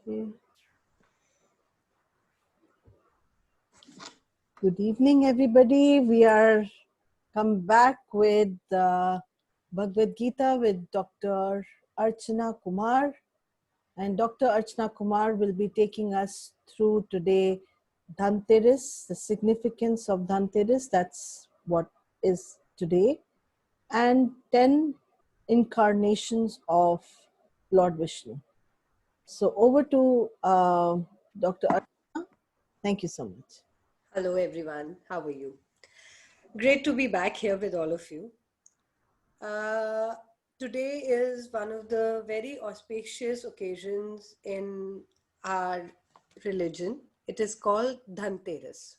Okay. Good evening, everybody. We are come back with Bhagavad Gita with Dr. Archana Kumar, and Dr. Archana Kumar will be taking us through today Dhanteras, the significance of Dhanteras. That's what is today, and 10 incarnations of Lord Vishnu. So over to Dr. Archana. Thank you so much. Hello everyone, how are you? Great to be back here with all of you. Today is one of the very auspicious occasions in our religion. It is called Dhanteras.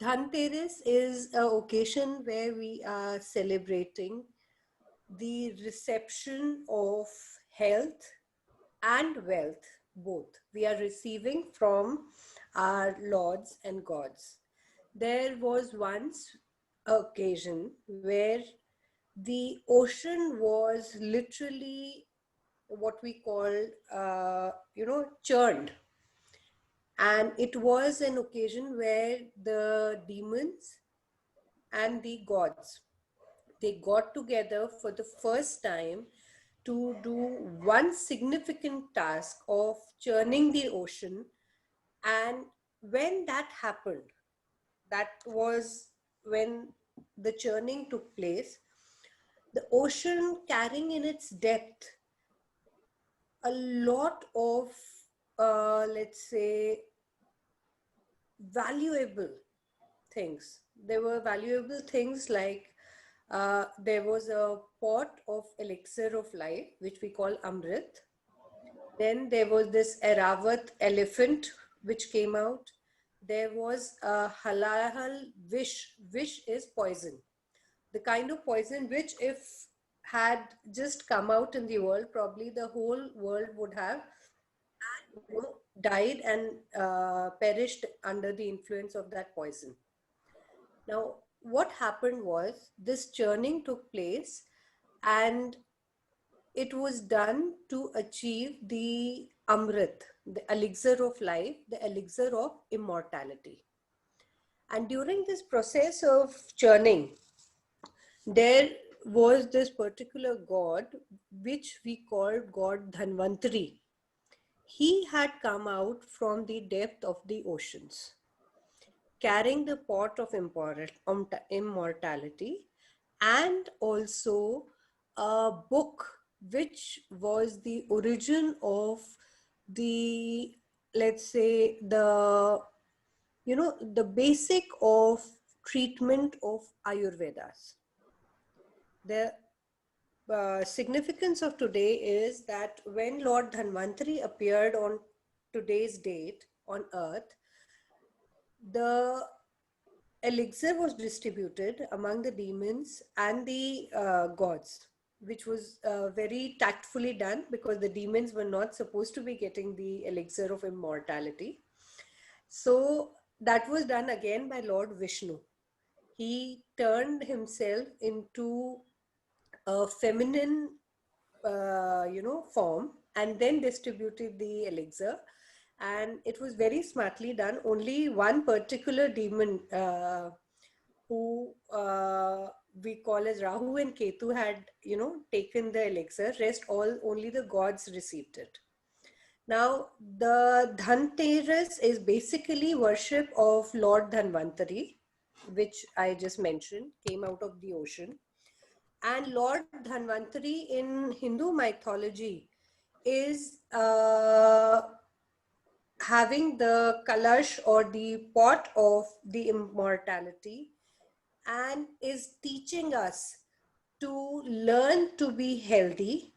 Dhanteras is an occasion where we are celebrating the reception of health and wealth, both. We are receiving from our lords and gods. There was once an occasion where the ocean was literally what we call, churned. And it was an occasion where the demons and the gods, they got together for the first time to do one significant task of churning the ocean. And when that happened, that was when the churning took place, the ocean carrying in its depth a lot of, let's say, valuable things. There were valuable things like there was a pot of elixir of life, which we call Amrit. Then there was this Eravat elephant, which came out. There was a halal wish. Wish is poison. The kind of poison which, if had just come out in the world, probably the whole world would have died and perished under the influence of that poison. Now, what happened was this churning took place, and it was done to achieve the Amrit, the elixir of life, the elixir of immortality. And during this process of churning, there was this particular god, which we called God Dhanvantari. He had come out from the depth of the oceans, carrying the pot of immortality, and also a book which was the origin of the, let's say, the basic of treatment of Ayurvedas. The significance of today is that when Lord Dhanvantari appeared on today's date on earth, the elixir was distributed among the demons and the gods, which was very tactfully done, because the demons were not supposed to be getting the elixir of immortality. So that was done again by Lord Vishnu. He turned himself into a feminine, form, and then distributed the elixir. And it was very smartly done. Only one particular demon, who we call as Rahu and Ketu, had taken the elixir. Rest all, only the gods received it. Now, the Dhanteras is basically worship of Lord Dhanvantari, which I just mentioned, came out of the ocean. And Lord Dhanvantari in Hindu mythology is having the kalash or the pot of the immortality, and is teaching us to learn to be healthy.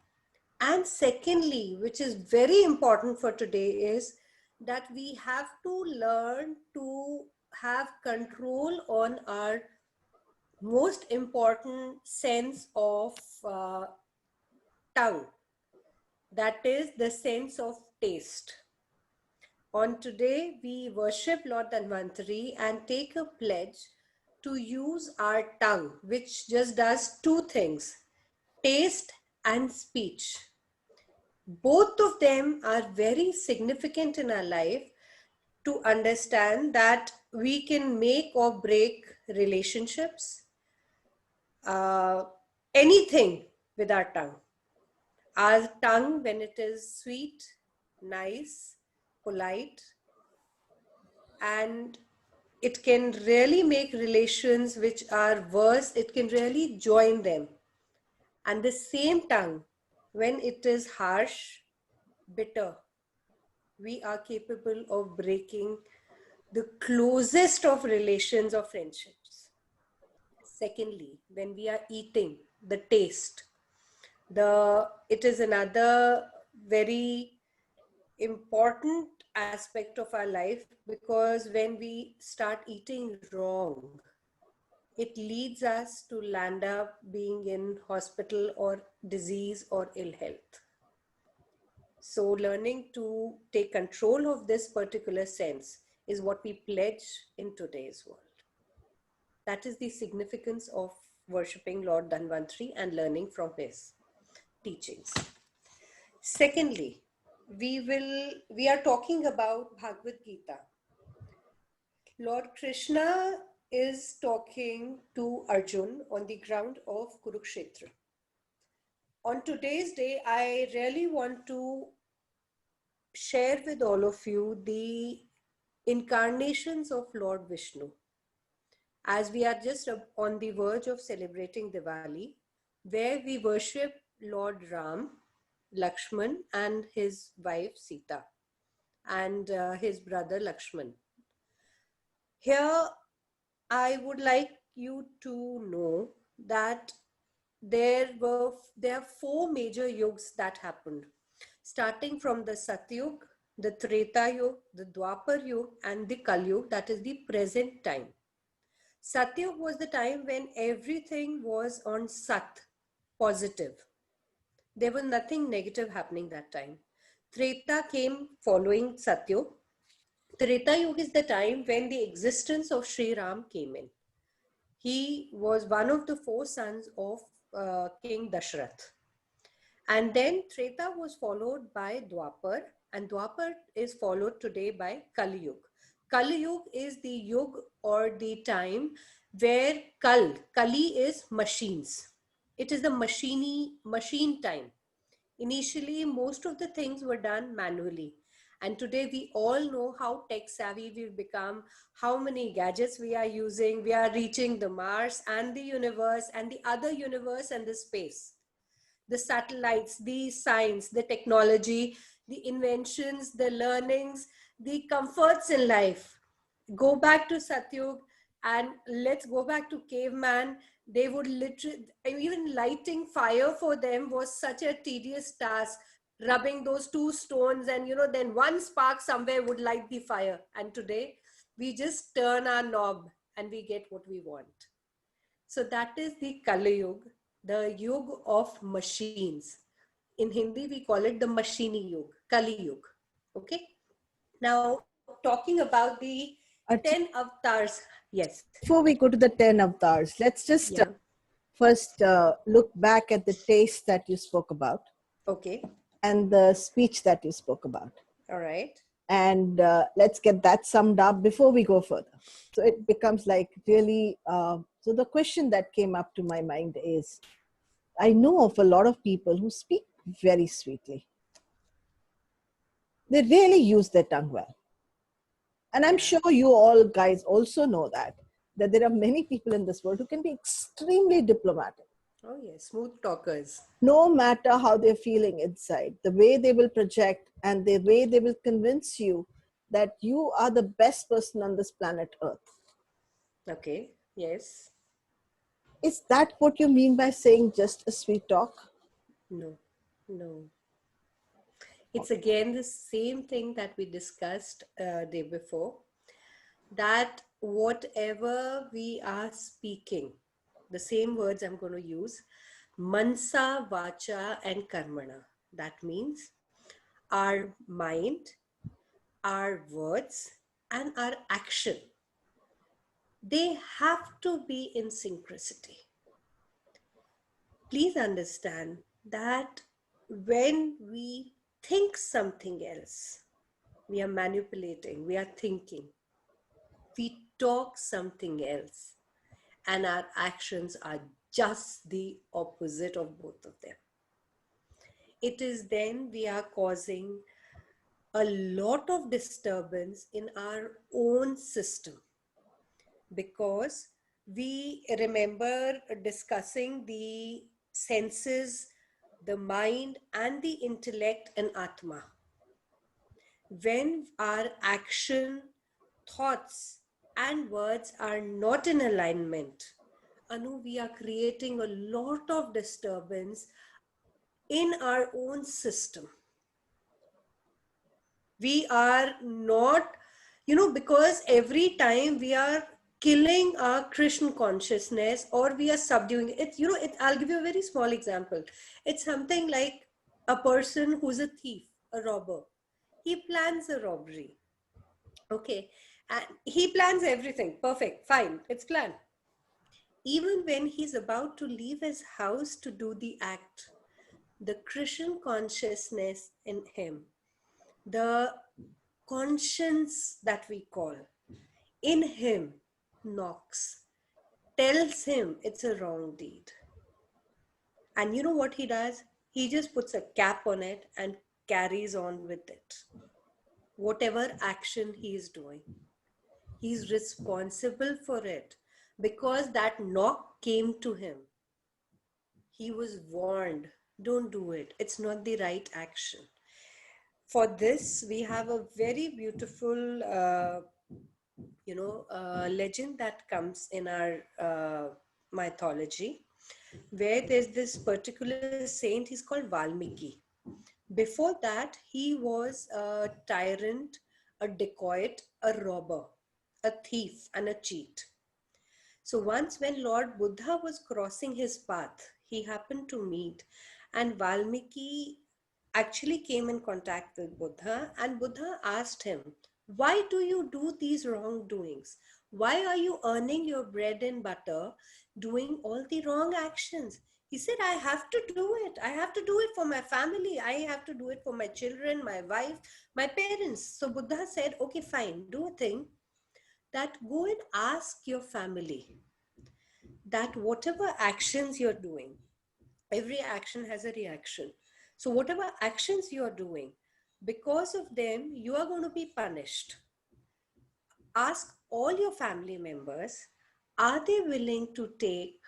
And secondly, which is very important for today, is that we have to learn to have control on our most important sense of tongue, that is the sense of taste. On today, we worship Lord Dhanvantari and take a pledge to use our tongue, which just does two things: taste and speech. both of them are very significant in our life to understand that we can make or break relationships, uh, anything with our tongue. Our tongue, when it is sweet, nice, polite, and it can really make relations which are worse, it can really join them. And the same tongue, when it is harsh, bitter, we are capable of breaking the closest of relations or friendships. Secondly, when we are eating, the taste, it is another very important aspect of our life, because when we start eating wrong, it leads us to land up being in hospital or disease or ill health. So learning to take control of this particular sense is what we pledge in today's world. That is the significance of worshipping Lord Dhanvantari and learning from his teachings. Secondly, we are talking about Bhagavad Gita. Lord Krishna is talking to Arjun on the ground of Kurukshetra. On today's day, I really want to share with all of you the incarnations of Lord Vishnu. As we are just on the verge of celebrating Diwali, where we worship Lord Ram, Lakshman, and his wife Sita, and his brother Lakshman. Here, I would like you to know that there are four major yugs that happened, starting from the Satyug, the Treta Yug, the Dwapar Yug, and the Kali Yug, that is the present time. Satyug was the time when everything was on Sat, positive. There was nothing negative happening that time. Treta came following Satyug. Treta Yuga is the time when the existence of Sri Ram came in. He was one of the four sons of King Dashrath. And then Treta was followed by Dwapar, and Dwapar is followed today by Kali Yuga. Kali Yuga is the yug or the time where Kali is machines. It is the machine time. Initially, most of the things were done manually. And today we all know how tech savvy we've become, how many gadgets we are using. We are reaching the Mars and the universe and the other universe and the space. The satellites, the science, the technology, the inventions, the learnings, the comforts in life. Go back to Satyug and let's go back to caveman. They would literally, even lighting fire for them was such a tedious task, rubbing those two stones, and then one spark somewhere would light the fire. And today we just turn our knob and we get what we want. So that is the Kali Yuga, the Yuga of machines. In Hindi, we call it the Machini Yuga, Kali Yuga. Okay. Now, talking about the 10 avatars. Yes. Before we go to the 10 avatars, let's just Yeah. first look back at the taste that you spoke about Okay. and the speech that you spoke about. All right. And let's get that summed up before we go further. So it becomes like really, so the question that came up to my mind is, I know of a lot of people who speak very sweetly. They really use their tongue well. And I'm Yeah. sure you all guys also know that there are many people in this world who can be extremely diplomatic. Oh, yes. Smooth talkers. No matter how they're feeling inside, the way they will project and the way they will convince you that you are the best person on this planet Earth. Okay. Yes. Is that what you mean by saying just a sweet talk? No. No. It's again the same thing that we discussed day before, that whatever we are speaking, the same words I'm going to use, mansa, vacha, and karmana. That means our mind, our words, and our action, they have to be in synchronicity. Please understand that when we think something else. We are manipulating, we are thinking. We talk something else, and our actions are just the opposite of both of them. It is then we are causing a lot of disturbance in our own system, because we remember discussing the senses, the mind, and the intellect and Atma. When our action, thoughts, and words are not in alignment, Anu, we are creating a lot of disturbance in our own system. We are not, because every time we are killing our Krishna consciousness, or we are subduing it, I'll give you a very small example. It's something like a person who's a thief, a robber. He plans a robbery. Okay. And he plans everything. Perfect. Fine. It's planned. Even when he's about to leave his house to do the act, the Krishna consciousness in him, the conscience that we call in him, knocks, tells him it's a wrong deed. And you know what he does? He just puts a cap on it and carries on with it. Whatever action he is doing, he's responsible for it, because that knock came to him. He was warned, don't do it. It's not the right action. For this, we have a very beautiful legend that comes in our mythology, where there's this particular saint. He's called Valmiki. Before that, he was a tyrant, a dacoit, a robber, a thief, and a cheat. So once, when Lord Buddha was crossing his path, he happened to meet, and Valmiki actually came in contact with Buddha, and Buddha asked him, why do you do these wrongdoings? Why are you earning your bread and butter doing all the wrong actions? He said, I have to do it. I have to do it for my family. I have to do it for my children, my wife, my parents. So Buddha said, okay, fine, do a thing, that go and ask your family that whatever actions you're doing, every action has a reaction. So whatever actions you're doing, because of them, you are going to be punished. Ask all your family members, are they willing to take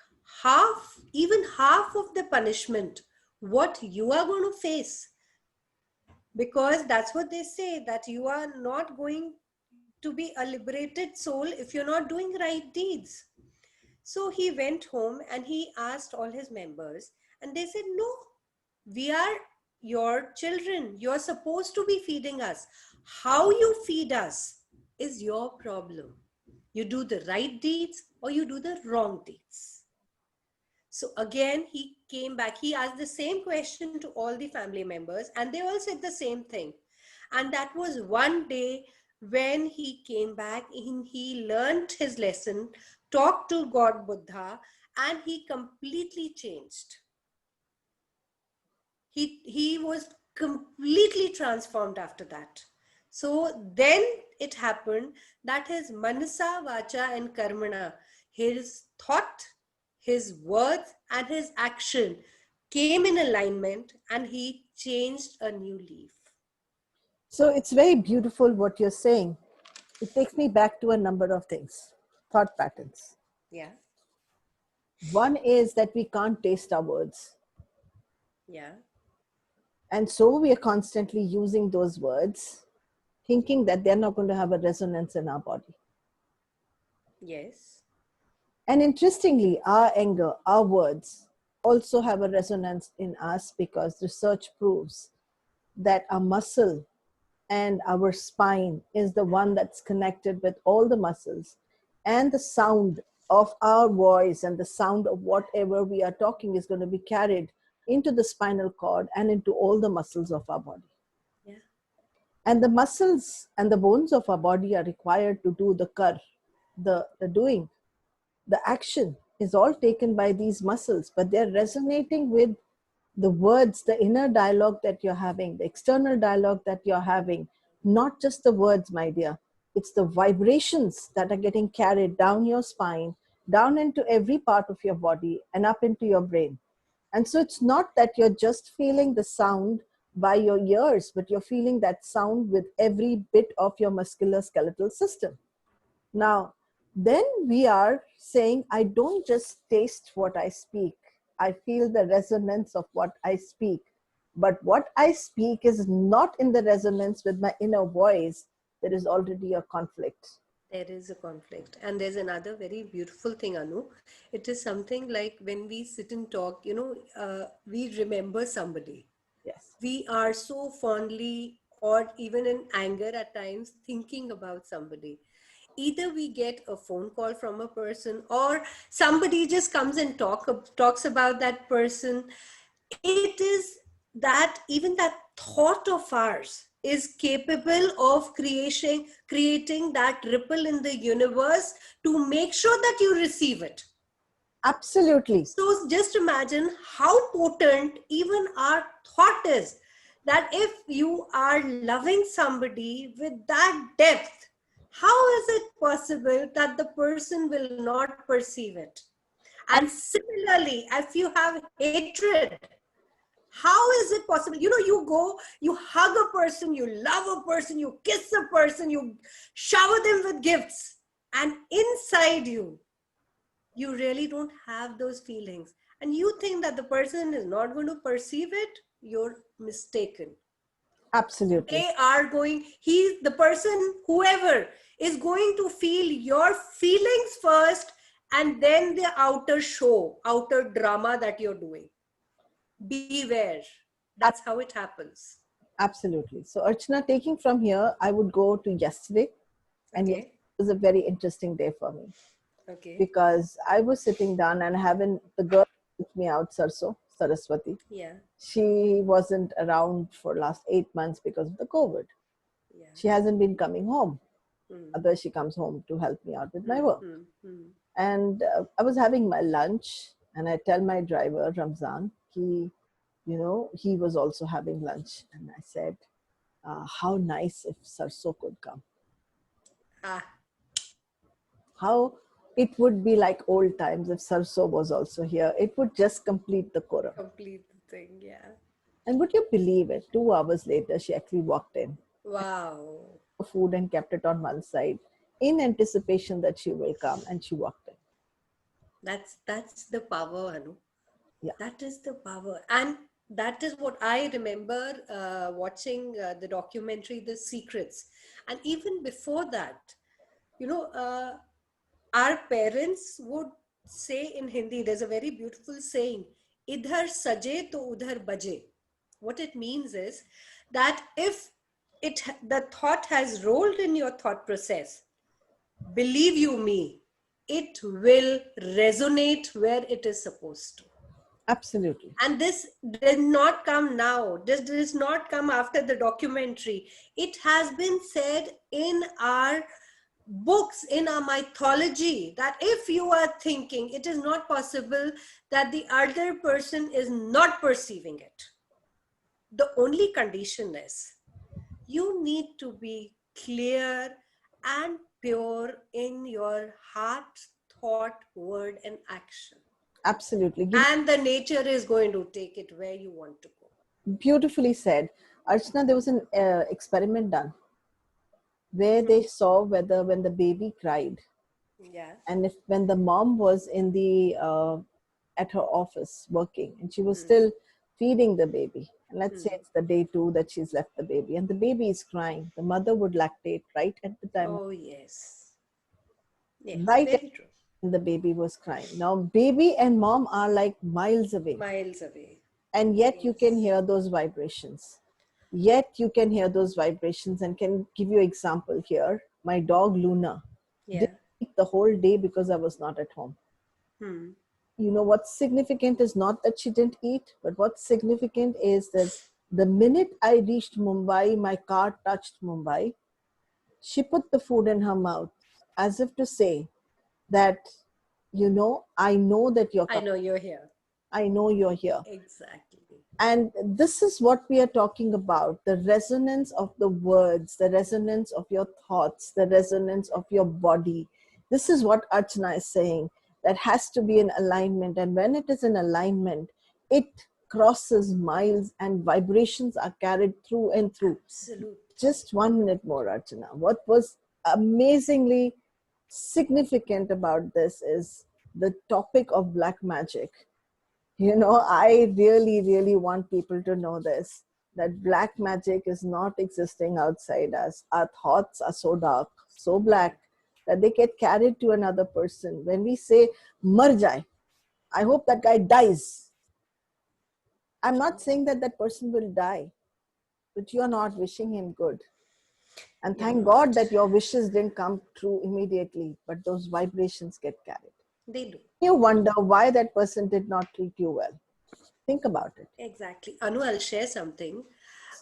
half, even half of the punishment, what you are going to face? Because that's what they say, that you are not going to be a liberated soul if you're not doing right deeds. So he went home and he asked all his members, and they said, no, we are your children. You're supposed to be feeding us. How you feed us is your problem. You do the right deeds or you do the wrong deeds. So again, he came back. He asked the same question to all the family members, and they all said the same thing. And that was one day when he came back, he learned his lesson, talked to God Buddha, and he completely changed. He was completely transformed after that. So then it happened that his manasa, vacha, and karmana, his thought, his words, and his action came in alignment, and he changed a new leaf. So it's very beautiful what you're saying. It takes me back to a number of things, thought patterns. Yeah, One is that we can't taste our words. yeah, And so we are constantly using those words, thinking that they're not going to have a resonance in our body. yes, And interestingly, our anger, our words also have a resonance in us, because research proves that our muscle and our spine is the one that's connected with all the muscles, and the sound of our voice and the sound of whatever we are talking is going to be carried into the spinal cord and into all the muscles of our body. yeah, And the muscles and the bones of our body are required to do the kar, the doing. The action is all taken by these muscles, but they're resonating with the words, the inner dialogue that you're having, the external dialogue that you're having, not just the words, my dear. It's the vibrations that are getting carried down your spine, down into every part of your body, and up into your brain. And so it's not that you're just feeling the sound by your ears, but you're feeling that sound with every bit of your musculoskeletal system. Now, then we are saying, I don't just taste what I speak, I feel the resonance of what I speak. But what I speak is not in the resonance with my inner voice. There is already a conflict. There is a conflict. And there's another very beautiful thing, Anu. It is something like when we sit and talk, we remember somebody. Yes, We are so fondly, or even in anger at times, thinking about somebody. Either we get a phone call from a person, or somebody just comes and talks about that person. It is that even that thought of ours is capable of creating that ripple in the universe to make sure that you receive it. absolutely. So just imagine how potent even our thought is, that if you are loving somebody with that depth, how is it possible that the person will not perceive it? And similarly, if you have hatred, how is it possible? You go, you hug a person, you love a person, you kiss a person, you shower them with gifts, and inside you really don't have those feelings, and you think that the person is not going to perceive it. You're mistaken. Absolutely. They are going, the person, whoever, is going to feel your feelings first, and then the outer show, outer drama that you're doing. Beware. That's how it happens. Absolutely. So, Archana, taking from here, I would go to yesterday. And yesterday Okay. was a very interesting day for me Okay. because I was sitting down and having the girl with me out, Saraswati. Yeah. She wasn't around for last 8 months because of the COVID. Yeah. She hasn't been coming home. Hmm. Otherwise, she comes home to help me out with my Hmm. work. Hmm. Hmm. And I was having my lunch, and I tell my driver, Ramzan, he was also having lunch. And I said, how nice if Sarso could come. Ah, How it would be like old times if Sarso was also here. It would just complete the quorum. complete the thing. Yeah. And would you believe it? 2 hours later, she actually walked in, Wow. food and kept it on one side in anticipation that she will come, and she walked in. That's the power, Anu. Yeah, That is the power. And that is what I remember watching the documentary The Secrets. And even before that, you know, uh, our parents would say in Hindi, there's a very beautiful saying, idhar saje to udhar baje. What it means is that if the thought has rolled in your thought process, believe you me, it will resonate where it is supposed to. absolutely. And this did not come now. This does not come after the documentary. It has been said in our books, in our mythology, that if you are thinking, it is not possible that the other person is not perceiving it. The only condition is you need to be clear and pure in your heart, thought, word, and action. Absolutely. And the nature is going to take it where you want to go. Beautifully said. Archana, there was an experiment done where they Mhm. saw whether when the baby cried, Yeah. and if when the mom was in the at her office working and she was Hmm. still feeding the baby, and let's say Hmm. it's the day 2 that she's left the baby and the baby is crying, the mother would lactate right at the time, Oh, yes. Yes, right at very true. when the baby was crying. Now baby and mom are like miles away, Miles away. and yet you can Yes. hear those vibrations. Yet you can hear those vibrations, and can give you example here. My dog Luna didn't Yeah. eat the whole day because I was not at home. Hmm. You know what's significant is not that she didn't eat, but what's significant is that the minute I reached Mumbai, my car touched Mumbai, she put the food in her mouth as if to say that, I know that you're I coming. know you're here. I know you're here. Exactly. And this is what we are talking about, the resonance of the words, the resonance of your thoughts, the resonance of your body. This is what Archana is saying, that has to be in alignment. And when it is in alignment, it crosses miles and vibrations are carried through and through. Absolutely. Just 1 minute more, Archana. What was amazingly significant about this is the topic of black magic. You know, I really, really want people to know this, that black magic is not existing outside us. Our thoughts are so dark, so black, that they get carried to another person. When we say, Mar jai, I hope that guy dies. I'm not saying that that person will die, but you're not wishing him good. And You're thank not. God that your wishes didn't come true immediately, but those vibrations get carried. They do. You wonder why that person did not treat you well. Think about it. Exactly. Anu, I'll share something.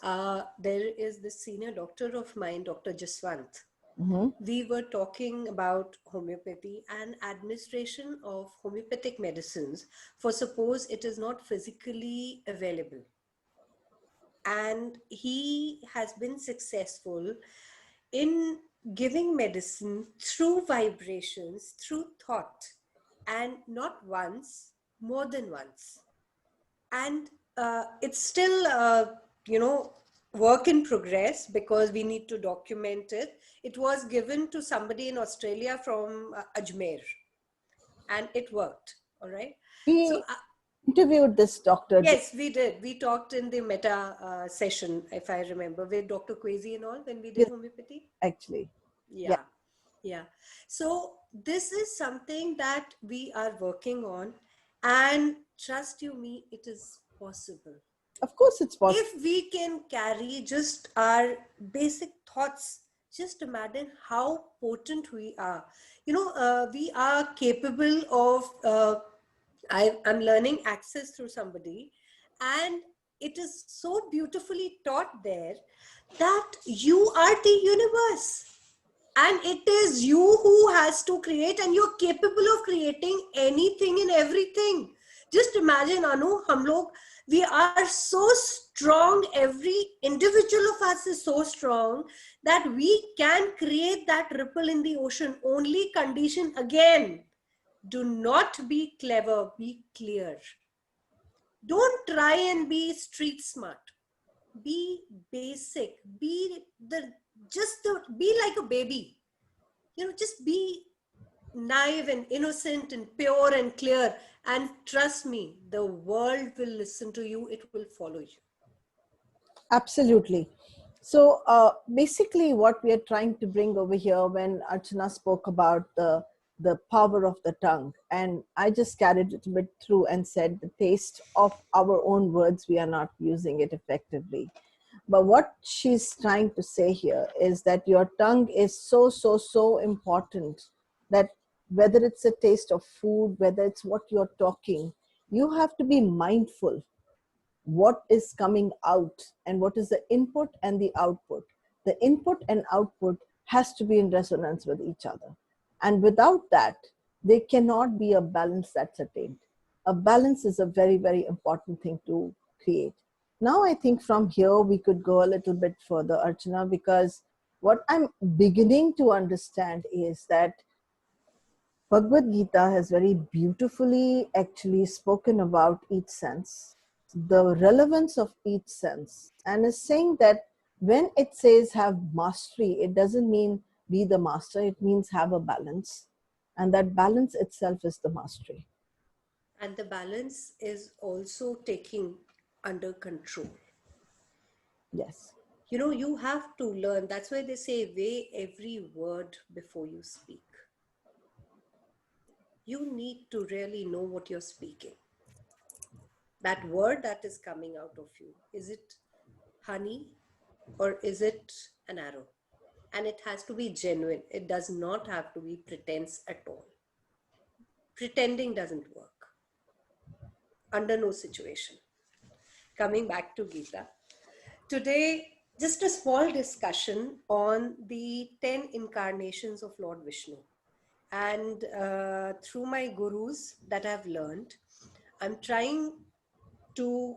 There is this senior doctor of mine, Dr. Jaswant. Mm-hmm. We were talking about homeopathy and administration of homeopathic medicines for suppose it is not physically available. And he has been successful in giving medicine through vibrations, through thought, and not once, more than once. And it's still work in progress because we need to document it. It was given to somebody in Australia from Ajmer, and it worked. All right. So We interviewed this doctor. yes, we did. We talked in the meta session, if I remember, with Dr. Kwesi and all when we did Yes, homeopathy. actually. Yeah. Yeah. Yeah. So this is something that we are working on, and trust you me, it is possible. Of course, it's possible. If we can carry just our basic thoughts, just imagine how potent we are. We are capable of I'm learning access through somebody, and it is so beautifully taught there that you are the universe, and it is you who has to create, and you're capable of creating anything and everything. Just imagine, Anu, hum log, we are so strong, every individual of us is so strong that we can create that ripple in the ocean. Only condition again, do not be clever, be clear. Don't try and be street smart. Be basic. Be the be like a baby. Just be naive and innocent and pure and clear. And trust me, the world will listen to you. It will follow you. Absolutely. So basically, what we are trying to bring over here, when Archana spoke about the power of the tongue, and I just carried it a bit through and said the taste of our own words, we are not using it effectively. But what she's trying to say here is that your tongue is so, so, so important, that whether it's a taste of food, whether it's what you're talking, you have to be mindful what is coming out and what is the input and the output. The input and output has to be in resonance with each other. And without that, there cannot be a balance that's attained. A balance is a very, very important thing to create. Now, I think from here we could go a little bit further, Archana, because what I'm beginning to understand is that Bhagavad Gita has very beautifully actually spoken about each sense, the relevance of each sense, and is saying that when it says have mastery, it doesn't mean be the master, it means have a balance. And that balance itself is the mastery. And the balance is also taking under control. Yes. You have to learn. That's why they say weigh every word before you speak. You need to really know what you're speaking. That word that is coming out of you, is it honey or is it an arrow? And it has to be genuine. It does not have to be pretense at all. Pretending doesn't work under no situation. Coming back to Gita, today just a small discussion on the 10 incarnations of Lord Vishnu. And through my gurus that I've learned, I'm trying to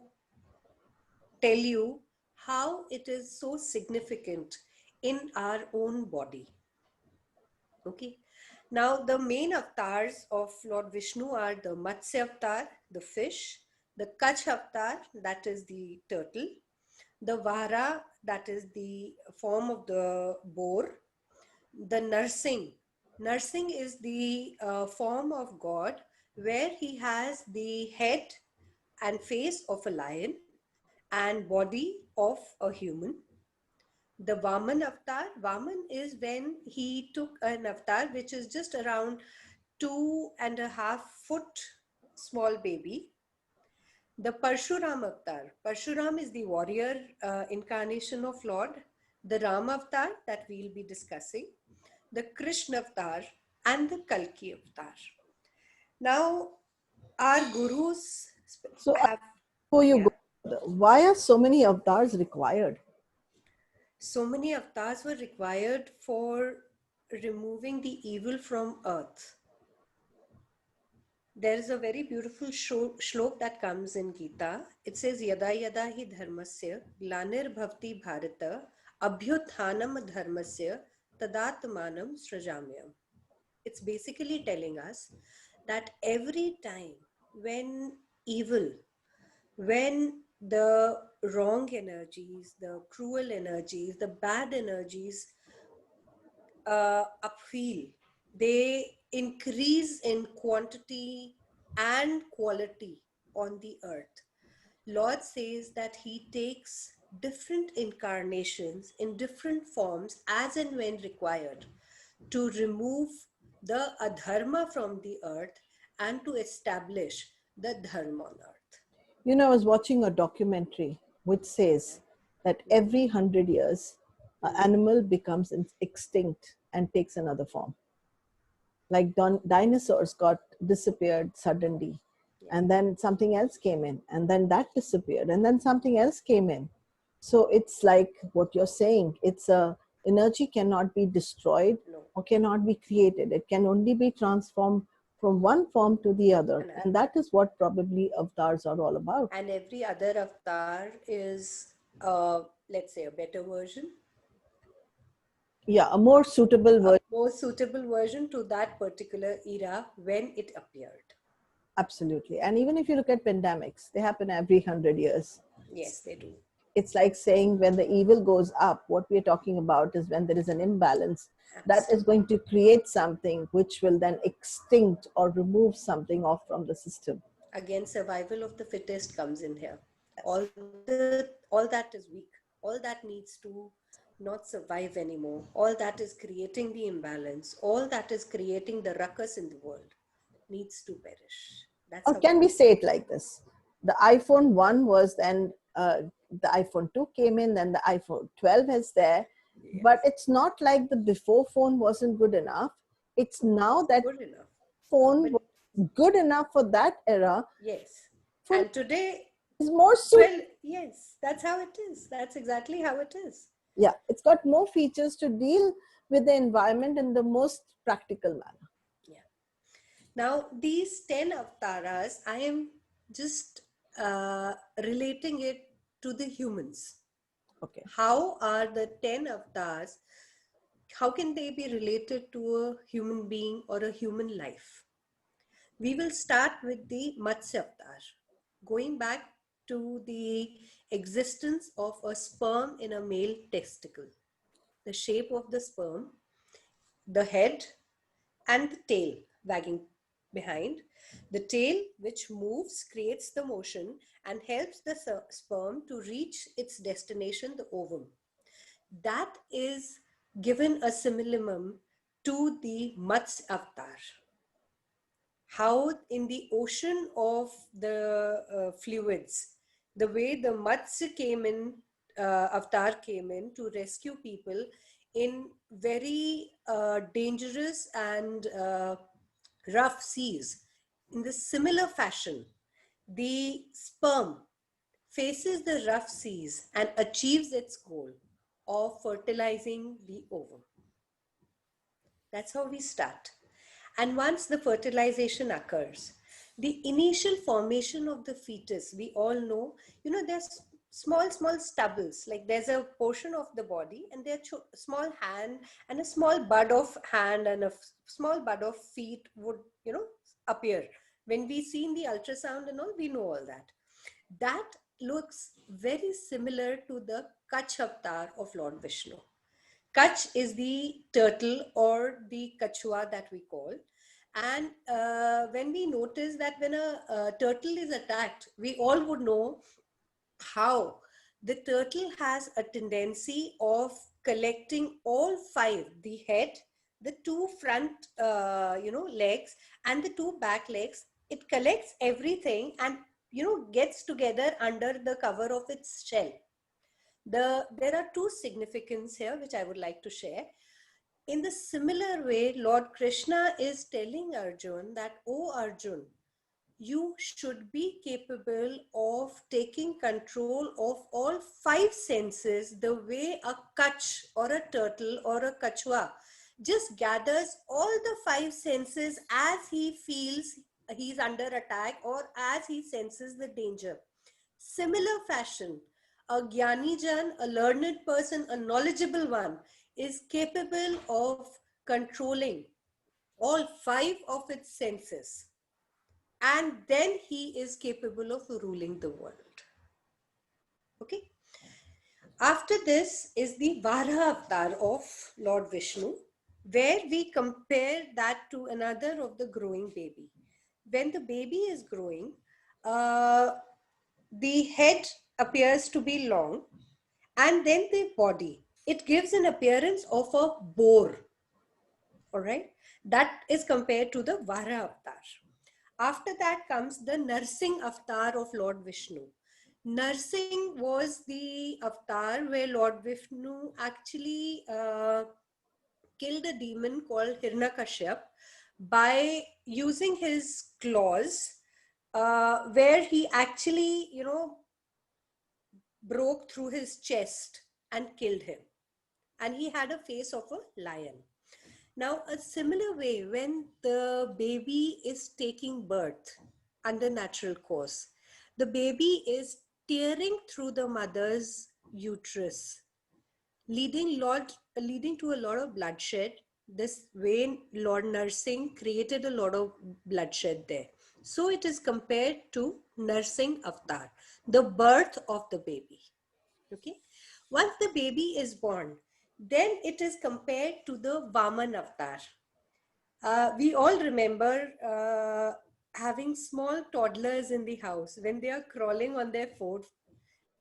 tell you how it is so significant in our own body. Okay. Now, the main avatars of Lord Vishnu are the Matsya avatar, the fish, the Kach avatar, that is the turtle, the Vara, that is the form of the boar, the Narsing. Narsing is the form of God where he has the head and face of a lion and body of a human. The Vaman avatar, Vaman is when he took an avatar which is just around 2.5 foot small baby. The Parshuram avatar, Parshuram is the warrior incarnation of Lord. The Ram avatar that we'll be discussing, the Krishna avatar, and the Kalki avatar. Now, our gurus So have, before you yeah, go, why are so many avatars required? so many avatars were required for removing the evil from earth. There is a very beautiful shlok that comes in Gita. It says, Yada yada hi dharmasya glanir bhavti bharata abhyuthanam dharmasya tadatmanam srajamyam. It's basically telling us that every time when evil, when the wrong energies, the cruel energies, the bad energies upheaval, they increase in quantity and quality on the earth. Lord says that he takes different incarnations in different forms as and when required to remove the adharma from the earth and to establish the dharma on earth. You know, I was watching a documentary which says that every 100 years, an animal becomes extinct and takes another form. Like dinosaurs got disappeared suddenly, Yeah. and then something else came in, and then that disappeared, and then something else came in. So it's like what you're saying. It's a energy cannot be destroyed No. or cannot be created. It can only be transformed from one form to the other, and that is what probably avatars are all about. And every other avatar is, let's say, a better version, Yeah, a more suitable a version. more suitable version to that particular era when it appeared. Absolutely. And even if you look at pandemics, they happen every 100 years. Yes, they do. It's like saying when the evil goes up, what we're talking about is when there is an imbalance that is going to create something which will then extinct or remove something off from the system. Again, survival of the fittest comes in here. All that is weak, all that needs to not survive anymore, all that is creating the imbalance, all that is creating the ruckus in the world needs to perish. That's Or how can it we is. say it like this? The iPhone 1 was then, the iPhone 2 came in, then the iPhone 12 is there. Yes. But it's not like the before phone wasn't good enough. It's now that Good enough. phone But was good enough for that era. yes. For And today, is more suitable. well, yes, that's how it is. That's exactly how it is. Yeah, it's got more features to deal with the environment in the most practical manner. Yeah. Now, these 10 avatars, I am just relating it to the humans. Okay. How are the 10 avatars, how can they be related to a human being or a human life? We will start with the Matsya avatar, going back to the existence of a sperm in a male testicle. The shape of the sperm, the head, and the tail wagging behind. The tail, which moves, creates the motion and helps the sperm to reach its destination, the ovum. That is given a similitude to the Mats avatar. How in the ocean of the fluids, the way the Matsya came in, avatar came in to rescue people in very dangerous and rough seas. In the similar fashion, the sperm faces the rough seas and achieves its goal of fertilizing the ovum. That's how we start. And once the fertilization occurs, the initial formation of the fetus, we all know, there's small stubbles. Like there's a portion of the body, and there are small hand and a small bud of hand and a small bud of feet would, appear. When we see in the ultrasound and all, we know all that. That looks very similar to the Kach avatar of Lord Vishnu. Kach is the turtle or the kachua that we call. And when we notice that when a turtle is attacked, we all would know how the turtle has a tendency of collecting all five, the head, the two front legs, and the two back legs. It collects everything and gets together under the cover of its shell. There are two significance here which I would like to share. In the similar way, Lord Krishna is telling Arjun that, oh Arjun, you should be capable of taking control of all five senses the way a kach or a turtle or a kachua just gathers all the five senses as he feels he's under attack or as he senses the danger. Similar fashion, a Gyani Jan, a learned person, a knowledgeable one, is capable of controlling all five of its senses, and then he is capable of ruling the world. Okay. After this is the Varaha avatar of Lord Vishnu, where we compare that to another of the growing baby. When the baby is growing, the head appears to be long, and then the body. It gives an appearance of a boar. All right. That is compared to the Varaha avatar. After that comes the nursing avatar of Lord Vishnu. Nursing was the avatar where Lord Vishnu actually killed a demon called Hiranyakashyap by using his claws, where he actually, broke through his chest and killed him. And he had a face of a lion. Now, a similar way, when the baby is taking birth under natural course, the baby is tearing through the mother's uterus, leading to a lot of bloodshed. This way, Lord Nursing created a lot of bloodshed there. So it is compared to nursing avatar, the birth of the baby. Okay. Once the baby is born, then it is compared to the Vaman avatar. We all remember having small toddlers in the house. When they are crawling on their foot,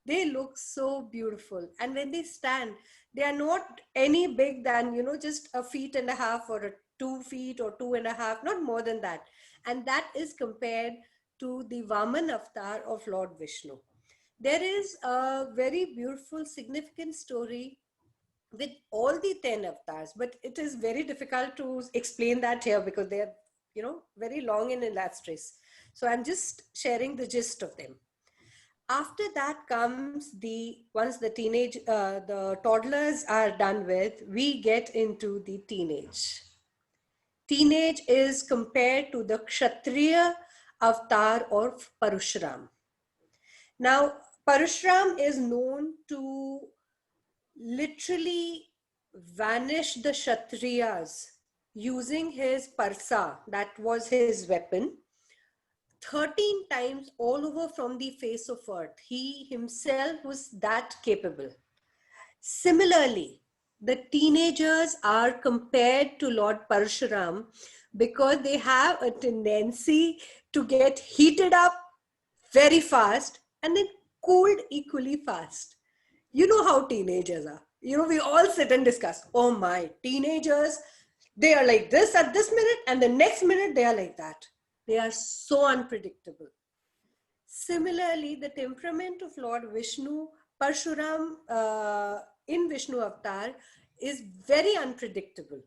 they look so beautiful. And when they stand, they are not any big than, just a feet and a half or a 2 feet or 2.5, not more than that. And that is compared to the Vaman avatar of Lord Vishnu. There is a very beautiful, significant story with all the 10 avatars, but it is very difficult to explain that here because they are, very long and illustrious. So I'm just sharing the gist of them. After that comes once the toddlers are done with, we get into the teenage. Teenage is compared to the Kshatriya avatar of Parashuram. Now, Parashuram is known to literally vanish the Kshatriyas using his parsa, that was his weapon, 13 times all over from the face of earth. He himself was that capable. Similarly, the teenagers are compared to Lord Parshuram because they have a tendency to get heated up very fast and then cooled equally fast. You know how teenagers are. We all sit and discuss, oh my, teenagers, they are like this at this minute and the next minute they are like that. They are so unpredictable. Similarly, the temperament of Lord Vishnu, Parshuram in Vishnu Avatar is very unpredictable.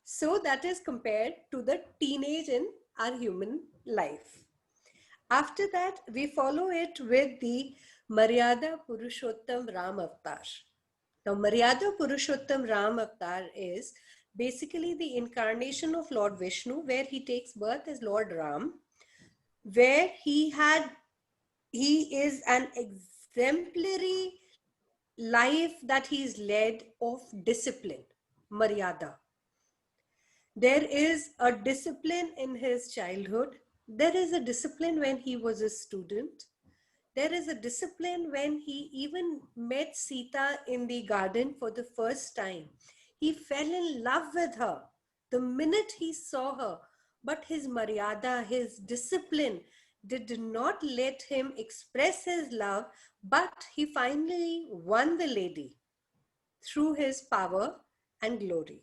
So that is compared to the teenage in our human life. After that, we follow it with the Maryada Purushottam Ram Avatar. Now, Maryada Purushottam Ram Avatar is basically the incarnation of Lord Vishnu, where he takes birth as Lord Ram, where he is an exemplary life that he's led of discipline, maryada. There is a discipline in his childhood. There is a discipline when he was a student. There is a discipline when he even met Sita in the garden for the first time. He fell in love with her the minute he saw her. But his maryada, his discipline, did not let him express his love, but he finally won the lady through his power and glory.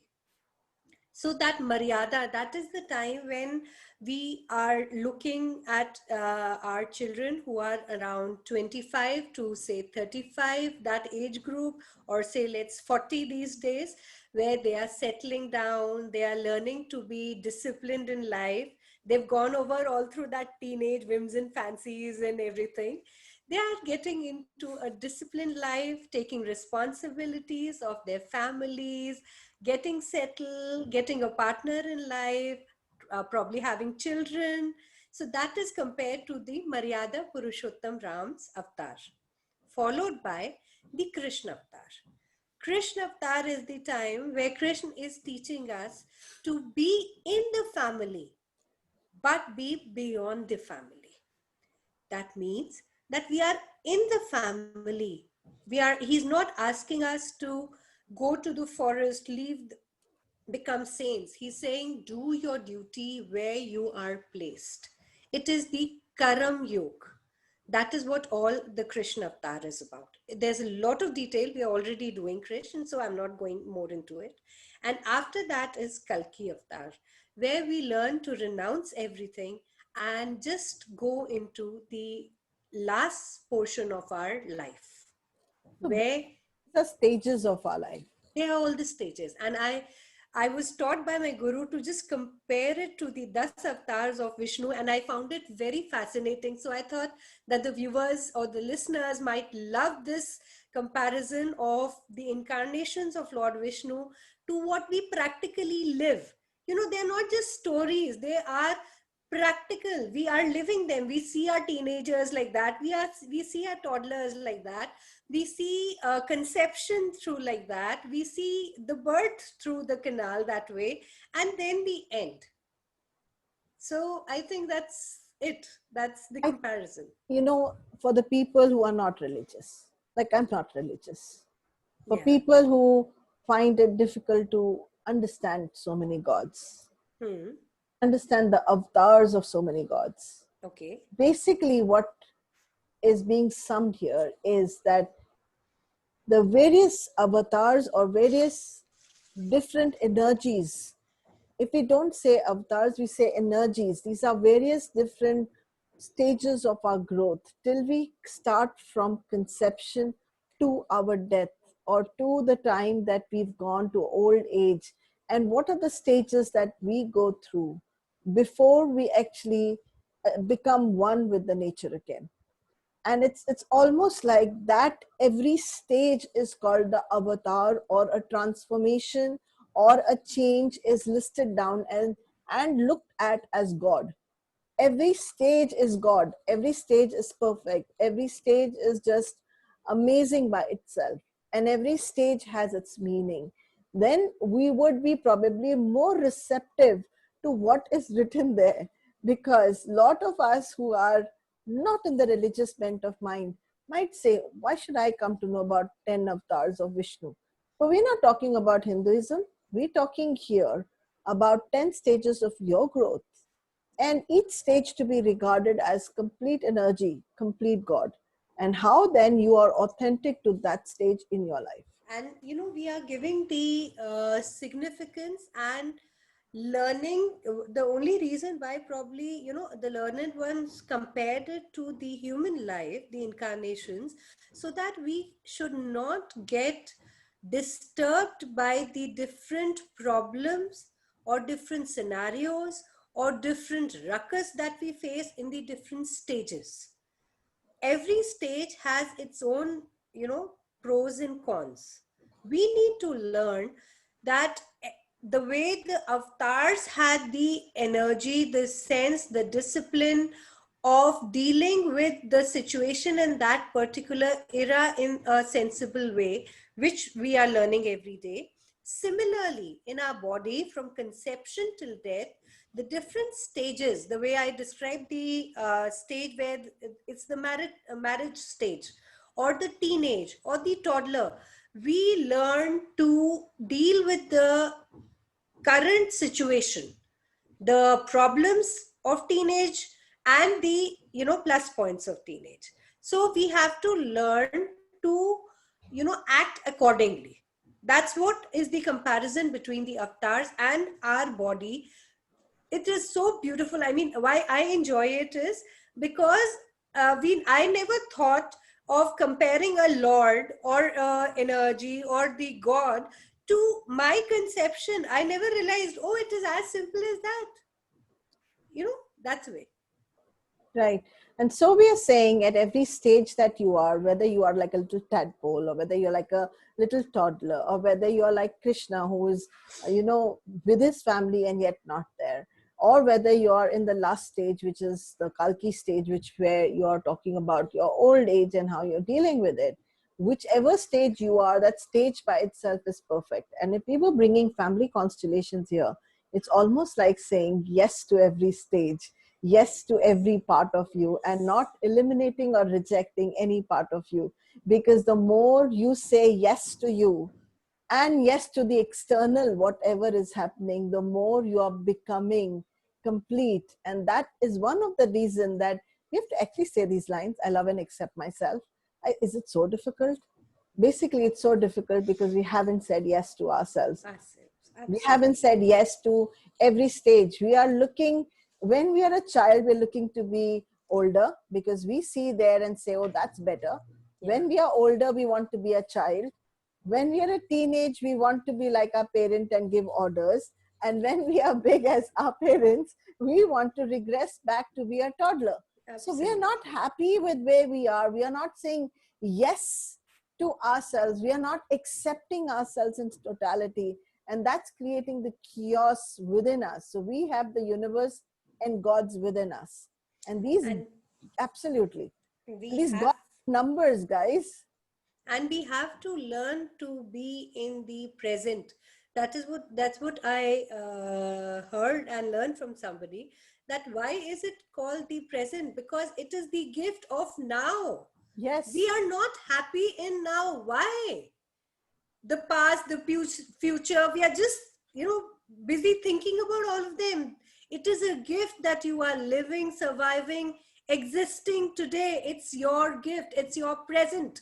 So that maryada, that is the time when we are looking at our children who are around 25 to say 35, that age group, or say let's 40 these days, where they are settling down, they are learning to be disciplined in life. They've gone over all through that teenage whims and fancies and everything. They are getting into a disciplined life, taking responsibilities of their families, getting settled, getting a partner in life, probably having children. So that is compared to the Maryada Purushottam Ram's avatar, followed by the Krishna avatar. Krishna avatar is the time where Krishna is teaching us to be in the family, but be beyond the family. That means that we are in the family. He's not asking us to go to the forest, become saints. He's saying, do your duty where you are placed. It is the Karam Yog. That is what all the Krishna avatar is about. There's a lot of detail. We are already doing Krishna, so I'm not going more into it. And after that is Kalki avatar, where we learn to renounce everything and just go into the last portion of our life, So where these are stages of our life. they are all the stages. And I was taught by my guru to just compare it to the 10 avatars of Vishnu, and I found it very fascinating. So I thought that the viewers or the listeners might love this comparison of the incarnations of Lord Vishnu to what we practically live. You know, they're not just stories, they are practical. We are living them. We see our teenagers like that, we see our toddlers like that, we see conception through like that, we see the birth through the canal that way, and then the end. So I think that's the I, comparison. for the people who are not religious, like I'm not religious, for Yeah. people who find it difficult to understand so many gods, Hmm. understand the avatars of so many gods, Okay. basically what is being summed here is that the various avatars or various different energies, if we don't say avatars, we say energies. These are various different stages of our growth till we start from conception to our death, or to the time that we've gone to old age. And what are the stages that we go through before we actually become one with the nature again? And it's almost like that every stage is called the avatar, or a transformation, or a change is listed down and looked at as God. Every stage is God, every stage is perfect, every stage is just amazing by itself, and every stage has its meaning. Then we would be probably more receptive to what is written there, because lot of us who are not in the religious bent of mind might say, why should I come to know about 10 avatars of Vishnu? But we're not talking about Hinduism, we're talking here about 10 stages of your growth, and each stage to be regarded as complete energy, complete God, and how then you are authentic to that stage in your life. And we are giving the significance and learning. The only reason why probably the learned ones compared it to the human life, the incarnations, so that we should not get disturbed by the different problems or different scenarios or different ruckus that we face in the different stages. Every stage has its own pros and cons. We need to learn that the way the avatars had the energy, the sense, the discipline of dealing with the situation in that particular era in a sensible way, which we are learning every day. Similarly, in our body, from conception till death, the different stages, the way I described the stage where it's the marriage stage, or the teenage, or the toddler, we learn to deal with the current situation, the problems of teenage, and the plus points of teenage. So we have to learn to act accordingly. That's what is the comparison between the avatars and our body. It is so beautiful. I mean, why I enjoy it is because I never thought of comparing a lord or energy or the god to my conception. I never realized, oh, it is as simple as that. That's the way. Right. And so we are saying at every stage that you are, whether you are like a little tadpole, or whether you're like a little toddler, or whether you are like Krishna, who is, with his family and yet not there, or whether you are in the last stage, which is the Kalki stage, where you are talking about your old age and how you're dealing with it. Whichever stage you are, that stage by itself is perfect. And if we were bringing family constellations here, it's almost like saying yes to every stage, yes to every part of you, and not eliminating or rejecting any part of you. Because the more you say yes to you and yes to the external, whatever is happening, the more you are becoming complete. And that is one of the reasons that we have to actually say these lines: I love and accept myself. Is it so difficult? Basically, it's so difficult because we haven't said yes to ourselves. We haven't Absolutely. said yes to every stage. We are looking, when we are a child, we're looking to be older because we see there and say, oh, that's better. Yeah. When we are older, we want to be a child. When we are a teenage, we want to be like our parent and give orders. And when we are big as our parents, we want to regress back to be a toddler. So we are not Absolutely. happy with where we are. We are not saying yes to ourselves. We are not accepting ourselves in totality. And that's creating the chaos within us. So we have the universe and gods within us. And these, And absolutely, and we these have god numbers, guys. and we have to learn to be in the present. That's what I heard and learned from somebody, that why is it called the present? Because it is the gift of now. We Yes, are not happy in now. Why? The past, the future, we are just busy thinking about all of them. It is a gift that you are living, surviving, existing today. It's your gift, it's your present.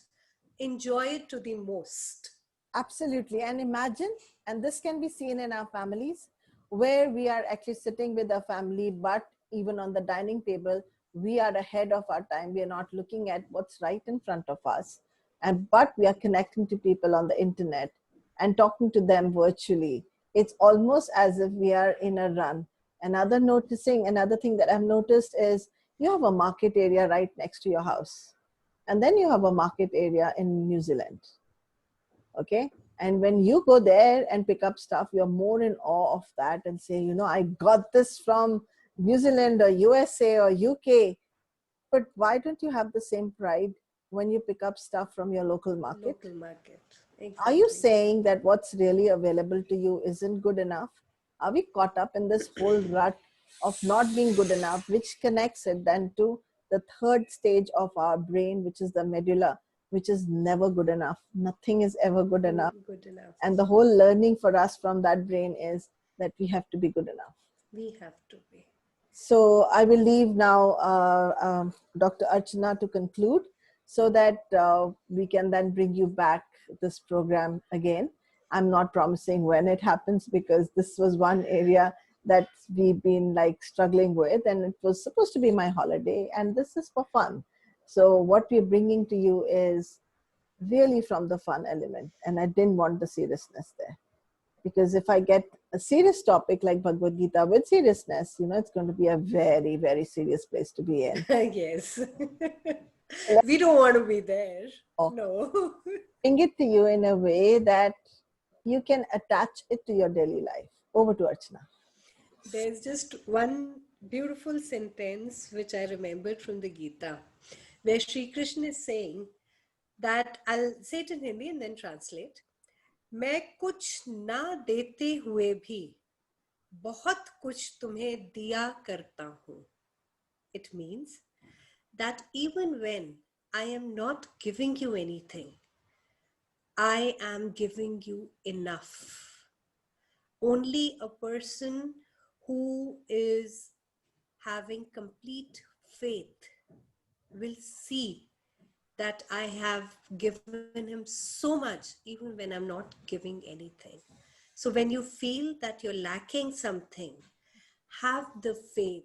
Enjoy it to the most. absolutely. And imagine, and this can be seen in our families, where we are actually sitting with our family, but even on the dining table, we are ahead of our time. We are not looking at what's right in front of us. And but we are connecting to people on the internet and talking to them virtually. It's almost as if we are in a run. Another thing that I've noticed is you have a market area right next to your house. And then you have a market area in New Zealand. Okay. And when you go there and pick up stuff, you're more in awe of that and say, I got this from New Zealand or USA or UK. But why don't you have the same pride when you pick up stuff from your local market? Local market. Are you Exactly. saying that what's really available to you isn't good enough? Are we caught up in this whole rut of not being good enough, which connects it then to the third stage of our brain, which is the medulla, which is never good enough? Nothing is ever good enough. Good enough. And the whole learning for us from that brain is that we have to be good enough. We have to be. So I will leave now Dr. Archana to conclude so that we can then bring you back this program again. I'm not promising when it happens because this was one area that we've been like struggling with, and it was supposed to be my holiday, and this is for fun. So what we're bringing to you is really from the fun element, and I didn't want the seriousness there. Because if I get a serious topic like Bhagavad Gita with seriousness, it's going to be a very, very serious place to be in. Yes. So let's We don't want to be there. No. bring it to you in a way that you can attach it to your daily life. Over to Archana. There's just one beautiful sentence which I remembered from the Gita, where Sri Krishna is saying that, I'll say it in Hindi and then translate. मैं कुछ ना देते हुए भी बहुत कुछ तुम्हें दिया करता हूँ. It means that even when I am not giving you anything, I am giving you enough. Only a person who is having complete faith will see that I have given him so much, even when I'm not giving anything. So when you feel that you're lacking something, have the faith,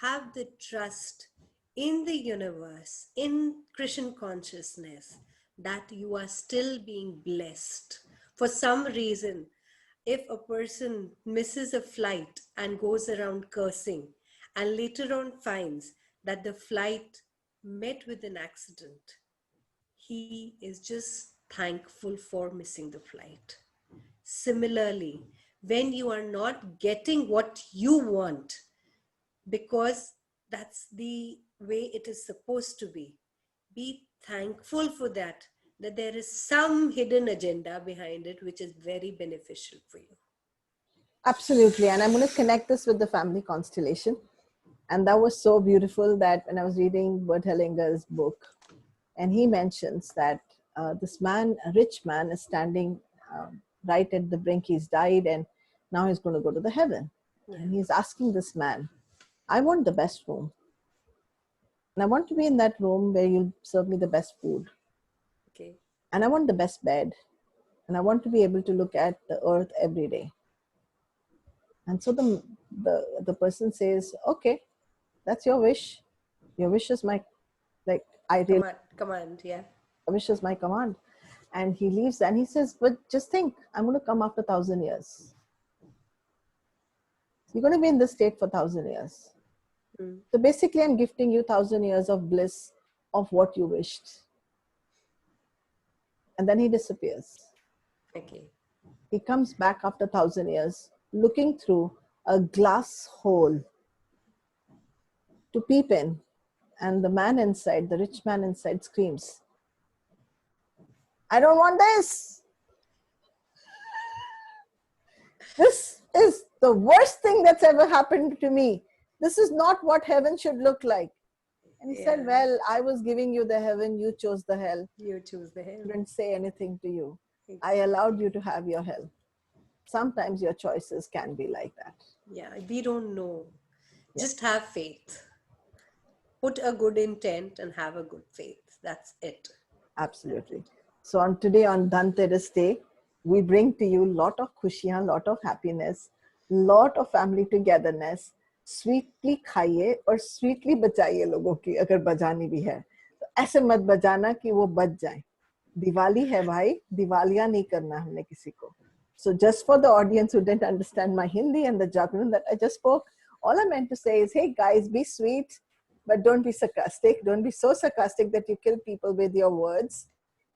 have the trust in the universe, in Krishna consciousness, that you are still being blessed. For some reason, if a person misses a flight and goes around cursing, and later on finds that the flight met with an accident, he is just thankful for missing the flight. Similarly, when you are not getting what you want, because that's the way it is supposed to be thankful for that, that there is some hidden agenda behind it which is very beneficial for you. Absolutely. And I'm going to connect this with the family constellation. And that was so beautiful that when I was reading Bert Hellinger's book, and he mentions that this man, a rich man, is standing right at the brink. He's died and now he's going to go to the heaven. Yeah. And he's asking this man, I want the best room. And I want to be in that room where you serve me the best food. Okay. And I want the best bed. And I want to be able to look at the earth every day. And so the person says, okay, that's your wish. Your wish is my, like, I really, Command, yeah. your wish is my command. And he leaves and he says, but just think, I'm going to come after 1,000 years. You're going to be in this state for 1,000 years. So basically, I'm gifting you 1,000 years of bliss of what you wished. And then he disappears. Okay. He comes back after 1,000 years, looking through a glass hole to peep in. And the man inside, the rich man inside, screams, I don't want this. This is the worst thing that's ever happened to me. This is not what heaven should look like. And he said, well, I was giving you the heaven, you chose the hell. You choose the hell. I didn't say anything to you. Exactly. I allowed you to have your hell. Sometimes your choices can be like that. Yeah, we don't know. Yeah. Just have faith. Put a good intent and have a good faith. That's it. Absolutely. So on today, on Dhanteras Day, we bring to you lot of khushiyan, lot of happiness, lot of family togetherness. Sweetly खाइए और sweetly बचाइए लोगों की, अगर बजानी भी है तो ऐसे मत बजाना कि वो बच जाए. दिवाली है भाई, दिवालियां नहीं करना हमने किसी को. So just for the audience who didn't understand my Hindi and the jargon that I just spoke, all I meant to say is, hey guys, be sweet, but don't be sarcastic. Don't be so sarcastic that you kill people with your words.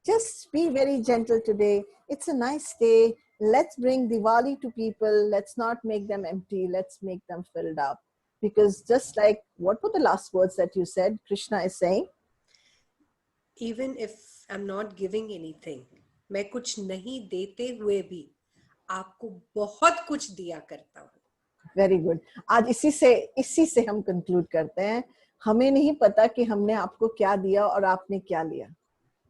Just be very gentle today. It's a nice day. Let's bring Diwali to people. Let's not make them empty. Let's make them filled up. Because just like, what were the last words that you said? Krishna is saying, even if I'm not giving anything, मैं कुछ नहीं देते हुए भी आपको बहुत कुछ दिया करता हूँ. Very good. आज इसी से हम कंक्लूड करते हैं. हमें नहीं पता कि हमने आपको क्या दिया और आपने क्या लिया.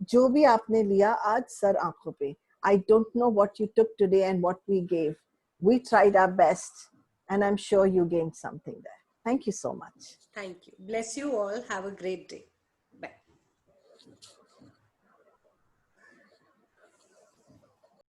जो भी आपने लिया आज सर आंखों पे. I don't know what you took today and what we gave. We tried our best and I'm sure you gained something there. Thank you so much. Thank you. Bless you all. Have a great day.